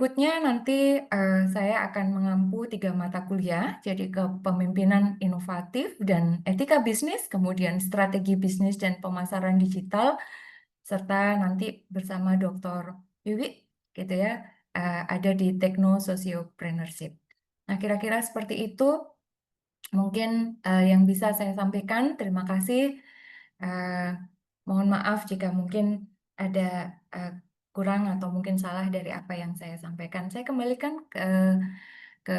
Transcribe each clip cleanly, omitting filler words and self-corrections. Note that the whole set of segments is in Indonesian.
Outputnya nanti saya akan mengampu 3 mata kuliah, jadi kepemimpinan inovatif dan etika bisnis, kemudian strategi bisnis dan pemasaran digital, serta nanti bersama Dr. Wiwi, gitu ya, ada di Tekno Sociopreneurship. Nah, kira-kira seperti itu mungkin yang bisa saya sampaikan. Terima kasih. Eh, Mohon maaf jika mungkin ada eh, kurang atau mungkin salah dari apa yang saya sampaikan. Saya kembalikan ke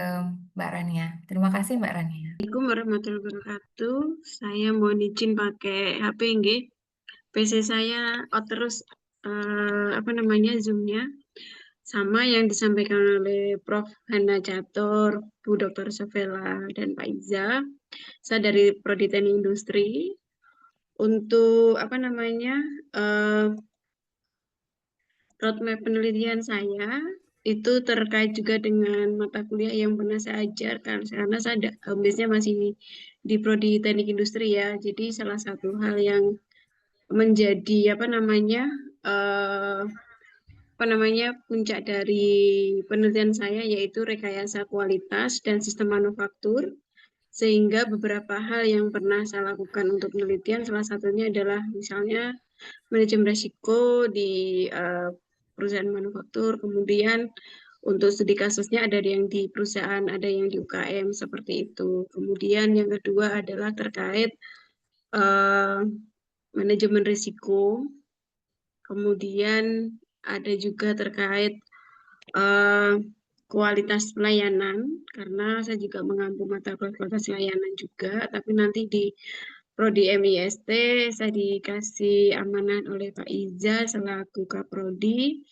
Mbak Rania. Terima kasih Mbak Rania. Assalamualaikum warahmatullahi wabarakatuh. Saya mohon izin pakai HP nggih. PC saya terus Zoom-nya sama yang disampaikan oleh Prof. Hana Catur, Bu Dr. Sofela dan Pak Iza. Saya dari Prodi Teknik Industri. Untuk eh, roadmap penelitian saya itu terkait juga dengan mata kuliah yang pernah saya ajarkan karena saya biasanya masih di Prodi Teknik Industri ya. Jadi salah satu hal yang menjadi eh, puncak dari penelitian saya yaitu rekayasa kualitas dan sistem manufaktur, sehingga beberapa hal yang pernah saya lakukan untuk penelitian salah satunya adalah misalnya manajemen risiko di perusahaan manufaktur, kemudian untuk studi kasusnya ada yang di perusahaan, ada yang di UKM seperti itu. Kemudian yang kedua adalah terkait uh, manajemen risiko, kemudian ada juga terkait uh, kualitas pelayanan, karena saya juga mengampu mata kualitas pelayanan juga, tapi nanti di Prodi MIST saya dikasih amanah oleh Pak Iza selaku Kaprodi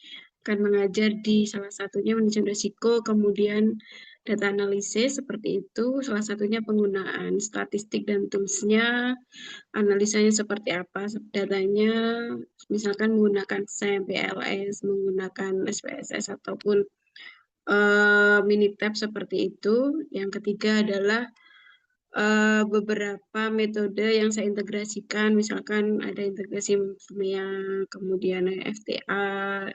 akan mengajar di salah satunya manajemen risiko, kemudian data analisis seperti itu, salah satunya penggunaan statistik dan toolsnya, analisanya seperti apa datanya, misalkan menggunakan SEM, PLS, menggunakan SPSS ataupun Minitab seperti itu. Yang ketiga adalah beberapa metode yang saya integrasikan, misalkan ada integrasi Maya, kemudian FTA,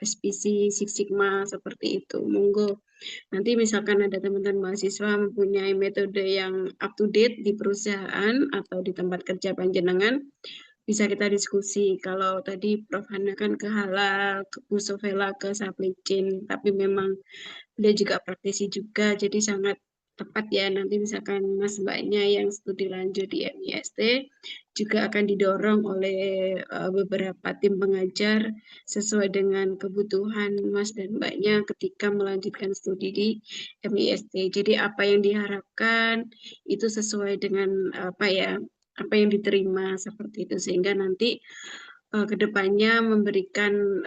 SPC, Six Sigma, seperti itu. Monggo nanti misalkan ada teman-teman mahasiswa mempunyai metode yang up to date di perusahaan atau di tempat kerja panjenengan, bisa kita diskusi. Kalau tadi Prof. Hana kan ke halal, ke Bu Sofela ke supply chain, tapi memang dia juga praktisi juga, jadi sangat tepat ya. Nanti misalkan Mas Mbaknya yang studi lanjut di MIST juga akan didorong oleh beberapa tim pengajar sesuai dengan kebutuhan Mas dan Mbaknya ketika melanjutkan studi di MIST. Jadi apa yang diharapkan itu sesuai dengan apa yang diterima seperti itu, sehingga nanti kedepannya memberikan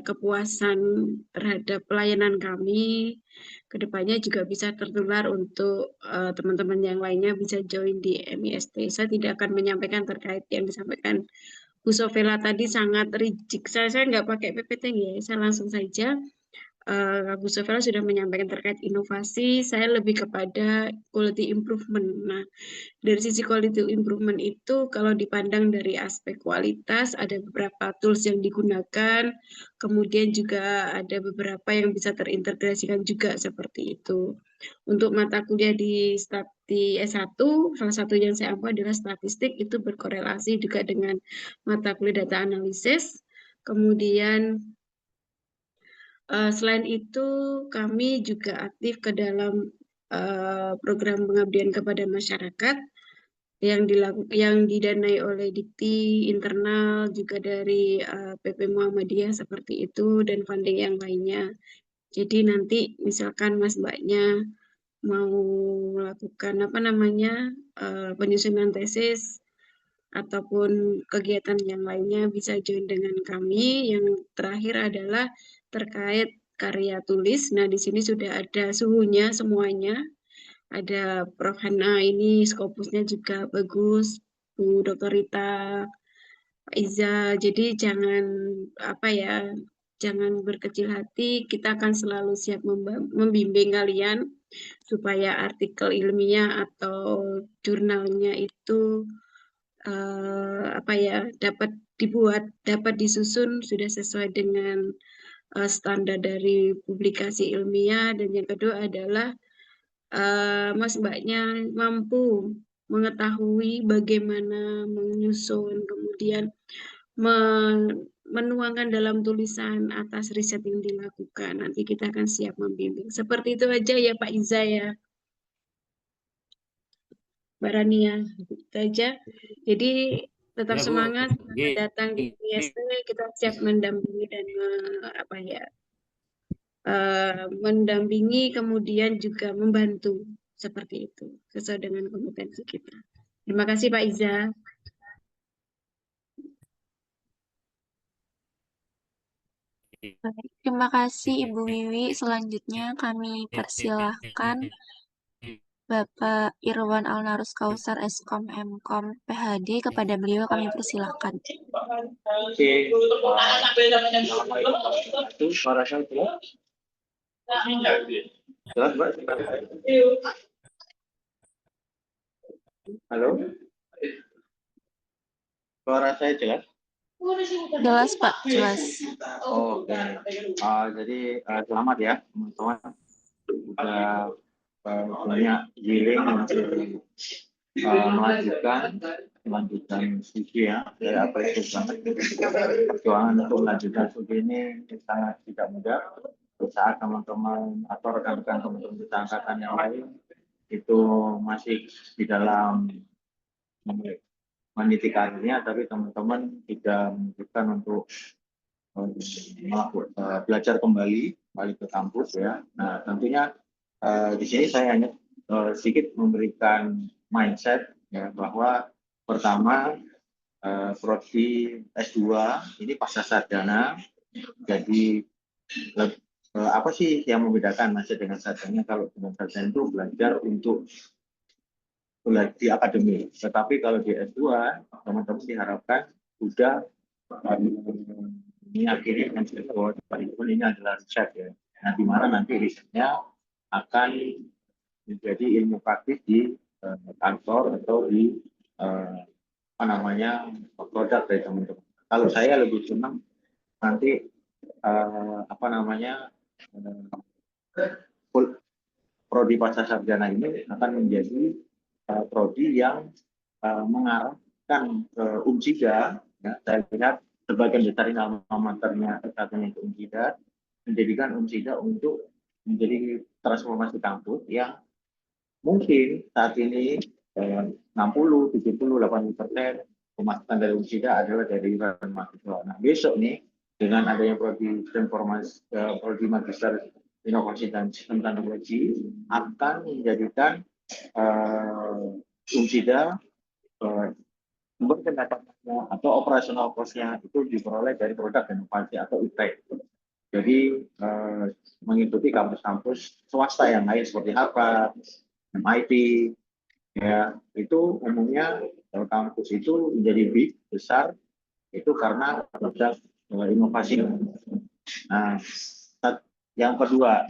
kepuasan terhadap pelayanan kami, kedepannya juga bisa tertular untuk teman-teman yang lainnya bisa join di MIST. Saya tidak akan menyampaikan terkait yang disampaikan Bu Sofela tadi sangat rigid. Saya nggak pakai PPT ya, saya langsung saja. Bu Sofela sudah menyampaikan terkait inovasi, saya lebih kepada quality improvement. Nah, dari sisi quality improvement itu, kalau dipandang dari aspek kualitas, ada beberapa tools yang digunakan, kemudian juga ada beberapa yang bisa terintegrasikan juga seperti itu. Untuk mata kuliah di S1, salah satu yang saya ambil adalah statistik, itu berkorelasi juga dengan mata kuliah data analisis. Kemudian selain itu, kami juga aktif ke dalam program pengabdian kepada masyarakat yang didanai oleh Dikti internal, juga dari PP Muhammadiyah seperti itu, dan funding yang lainnya. Jadi nanti misalkan Mas Mbaknya mau melakukan penyusunan tesis ataupun kegiatan yang lainnya bisa join dengan kami. Yang terakhir adalah terkait karya tulis. Nah, di sini sudah ada suhunya semuanya. Ada Prof. Hana, ini Scopusnya juga bagus, Bu Dr. Rita, Pak Iza. Jadi jangan berkecil hati. Kita akan selalu siap membimbing kalian supaya artikel ilmiah atau jurnalnya itu dapat dibuat, dapat disusun sudah sesuai dengan standar dari publikasi ilmiah, dan yang kedua adalah Mas Mbaknya mampu mengetahui bagaimana menyusun, kemudian menuangkan dalam tulisan atas riset yang dilakukan. Nanti kita akan siap membimbing. Seperti itu aja ya Pak Iza ya, Mbak Rania. Itu aja. Jadi tetap Ya Bu, semangat, selamat datang di gini, IST. Kita siap mendampingi dan mendampingi kemudian juga membantu seperti itu sesuai dengan kompetensi kita. Terima kasih Pak Iza. Baik, terima kasih Ibu Wiwi. Selanjutnya kami persilahkan Bapak Irwan Alnarus Kausar Eskom Mkom PhD. Kepada beliau kami persilahkan. Oke, itu suara saya jelas? Jelas, Mbak? Halo? Suara saya jelas? Jelas Pak, jelas. Oh, oke. Jadi selamat ya teman-teman. Sudah banyak giling untuk melanjutkan studi ya. Saya apresiasi banget perjuangan untuk melanjutkan studi ini sangat tidak mudah. Saat teman-teman atau rekan-rekan teman-teman kita angkatan yang lain itu masih di dalam meniti karirnya, tapi teman-teman tidak memutuskan untuk belajar kembali balik ke kampus ya. Nah tentunya di sini saya hanya sedikit memberikan mindset ya, bahwa pertama prodi S2 ini pasca sarjana, jadi apa sih yang membedakan masih dengan sarjana? Kalau dengan sarjana itu belajar untuk di akademik, tetapi kalau di S2 teman-teman diharapkan sudah meyakini bahwa ini adalah riset ya. Nah, di mana nanti risetnya akan menjadi ilmu praktis di kantor atau di produk dari teman-teman. Kalau saya lebih senang nanti prodi pasca sarjana ini akan menjadi prodi yang mengarahkan ke Unsida. Ya, saya lihat sebagian besar alma maternya katanya itu Unsida, menjadikan Unsida untuk menjadi transformasi kampus yang mungkin saat ini 60, 70, 80% pemasukan dari Unsida adalah dari mahasiswa. Nah, besok nih dengan adanya prodi transformasi prodi magister inovasi dan sistem teknologi akan menjadikan Unsida sumber pendapatannya atau operasional cost-nya itu diperoleh dari produk dan inovasi atau IPTEK. Jadi mengikuti kampus-kampus swasta yang lain seperti Harvard, MIT, ya itu umumnya kampus itu menjadi besar itu karena produk inovasi. Nah, yang kedua,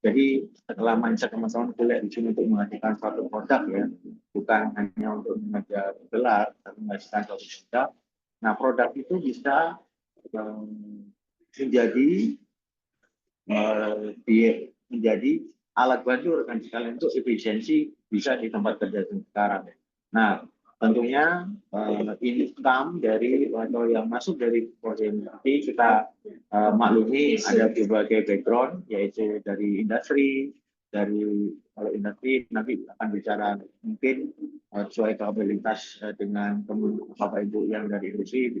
jadi setelah mindset teman-teman kuliah di sini untuk menghasilkan suatu produk ya, bukan hanya untuk mengejar gelar, tapi menghasilkan suatu produk. Nah, produk itu bisa menjadi alat bantu rekan sekalian untuk efisiensi bisa di tempat kerja sekarang. Nah, tentunya income dari atau yang masuk dari prodi ini kita maklumi ada berbagai background, yaitu dari industri, kalau industri nanti akan bicara mungkin sesuai kapabilitas dengan Bapak Ibu yang dari industri,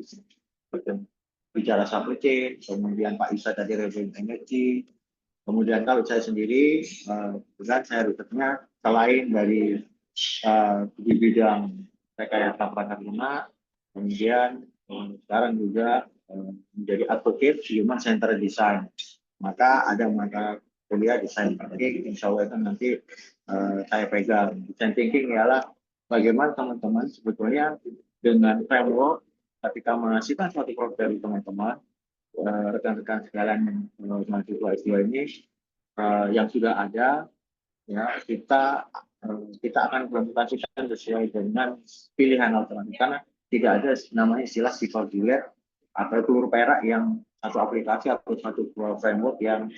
bicara supply chain, kemudian Pak Isa tadi renewable energy, kemudian kalau saya sendiri, bukan saya risetnya selain dari di bidang rekayasa perangkat lunak, kemudian sekarang juga menjadi advocate human centered design. Maka ada mata kuliah desain thinking, insya Allah itu nanti saya pegang. Design thinking ialah bagaimana teman-teman sebetulnya dengan framework ketika menghasilkan suatu produk dari teman-teman, rekan-rekan sekalian mahasiswa S2 ini yang sudah ada, ya kita akan implementasikan sesuai dengan pilihan alternatif, karena tidak ada namanya istilah sifar duet atau telur perak yang satu aplikasi atau satu framework yang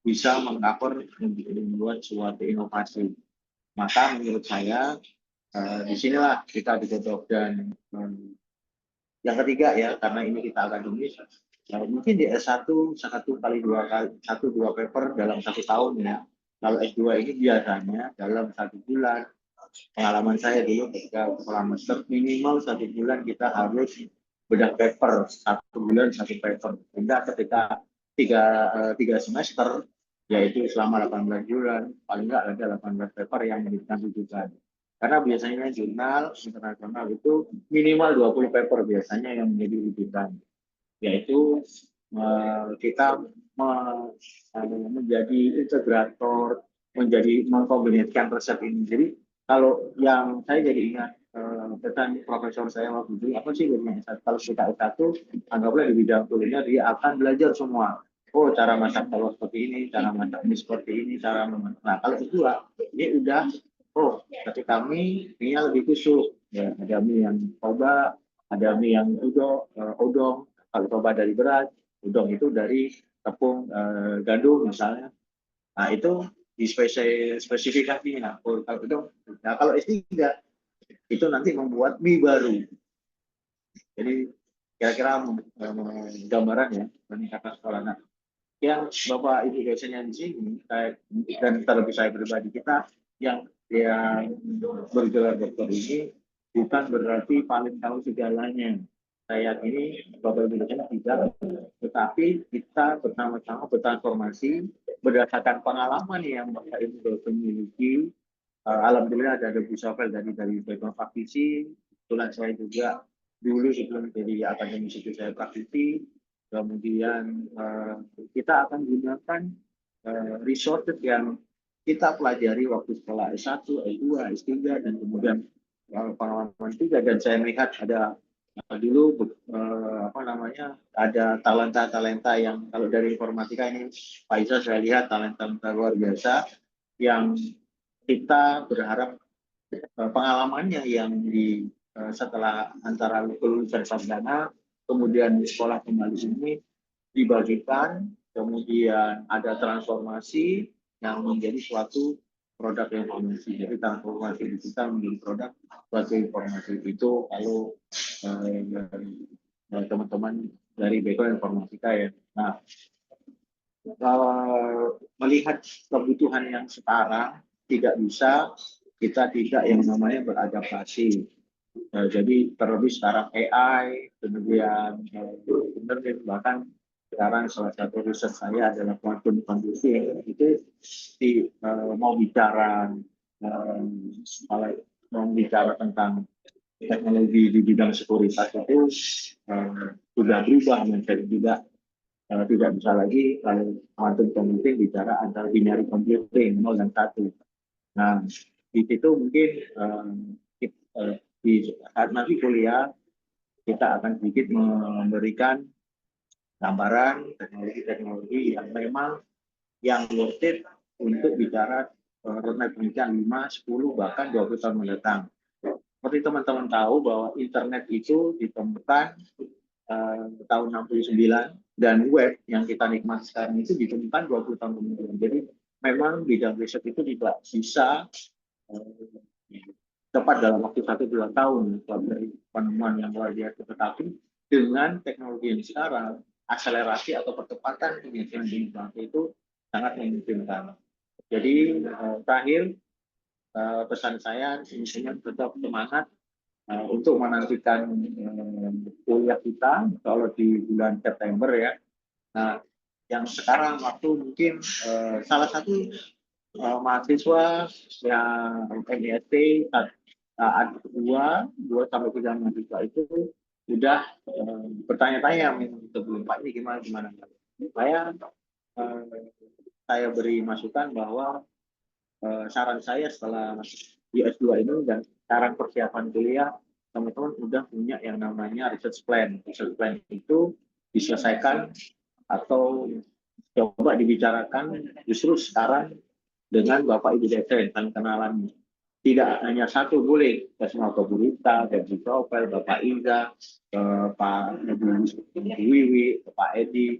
bisa mengcover membuat suatu inovasi. Maka menurut saya disinilah kita ditutup. Dan yang ketiga ya, karena ini kita akademis, mungkin di S1 satu dua paper dalam 1 tahun ya. Kalau S2 ini biasanya dalam 1 bulan. Pengalaman saya dulu ketika sekolah master, minimal 1 bulan kita harus bedah paper, 1 bulan 1 paper. Sehingga ketika tiga semester, yaitu selama 18 bulan, paling nggak ada 18 paper yang memberikan rujukan. Karena biasanya jurnal internasional itu minimal 20 paper biasanya yang menjadi rujukan. Yaitu kita menjadi integrator, menjadi mengkombinasikan resep ini. Jadi kalau yang saya jadi ingat pesan profesor saya waktu itu, apa sih kalau kita S1, anggaplah di bidang kuliner dia akan belajar semua. Oh, cara masak telur seperti ini, cara masak mie seperti ini, cara memasak. Nah, kalau itu ini udah, oh, ketika mie-nya lebih kusuk. Ya, ada mie yang coba, ada mie yang odong. Kalau coba dari beras, udang itu dari tepung gandum misalnya. Nah, itu di spesifikasinya. Kalau udang, nah kalau S3 itu nanti membuat mie baru. Jadi kira-kira gambaran ya peningkatan sekolah. Nah, yang Bapak Ibu dosennya di sini, dan terlebih saya pribadi, kita yang bergelar dokter ini bukan berarti paling tahu segalanya. Saya ini Bapak Ibu dosen tidak, tetapi kita bersama-sama bertransformasi berdasarkan pengalaman yang Bapak Ibu dosen miliki. Alhamdulillah ada Bu Safel dari background praktisi. Kebetulan saya juga dulu sebelum jadi akademisi itu saya praktisi. Kemudian kita akan gunakan resources yang kita pelajari waktu sekolah S1, S2, S3, dan kemudian pengalaman 3. Dan saya melihat ada dulu ada talenta-talenta yang kalau dari informatika ini Pak Isa saya lihat talenta luar biasa yang kita berharap pengalamannya yang setelah antara lulusan sarjana kemudian di sekolah kembali ini dibagikan, kemudian ada transformasi yang menjadi suatu produk informasi. Jadi transformasi digital menjadi produk suatu informasi. Itu kalau teman-teman dari background informatika ya. Nah, melihat kebutuhan yang sekarang tidak bisa kita tidak yang namanya beradaptasi. Jadi terlebih sekarang AI, kemudian internet, bahkan sekarang salah satu riset saya adalah quantum computing. Itu mau bicara tentang teknologi di bidang sekuritas itu sudah berubah menjadi juga tidak bisa lagi kalau quantum computing bicara antara binary computing 0 dan 1. Nah, di situ mungkin di saat nanti kuliah kita akan sedikit memberikan gambaran teknologi-teknologi yang memang yang worth it untuk bicara roadmap pendidikan 5, 10, bahkan 20 tahun mendatang. Seperti teman-teman tahu bahwa internet itu ditemukan tahun 69 dan web yang kita nikmati sekarang itu ditemukan 20 tahun kemudian. Jadi memang bidang riset itu tidak bisa tepat dalam waktu 1-2 tahun dari penemuan yang luar biasa, tetapi dengan teknologi yang sekarang akselerasi atau percepatan penelitian di bangsa itu sangat memungkinkan. Jadi terakhir pesan saya intinya tetap semangat untuk menantikan kuliah kita kalau di bulan September ya. Nah, yang sekarang waktu mungkin salah satu mahasiswa yang MIST ada 2 sampai 3 mahasiswa itu sudah bertanya-tanya sebelum Pak ini gimana. Saya beri masukan bahwa saran saya setelah di S2 ini dan sekarang persiapan kuliah, teman-teman udah punya yang namanya research plan. Research plan itu diselesaikan atau coba dibicarakan justru sekarang dengan Bapak Ibu dosen dan kenalan. tidak hanya satu, boleh ke semua, ke Bu Rita, ke Bu Topel, Bapak Iza, ke Pak Ibu Wiwi, ke Pak Edi,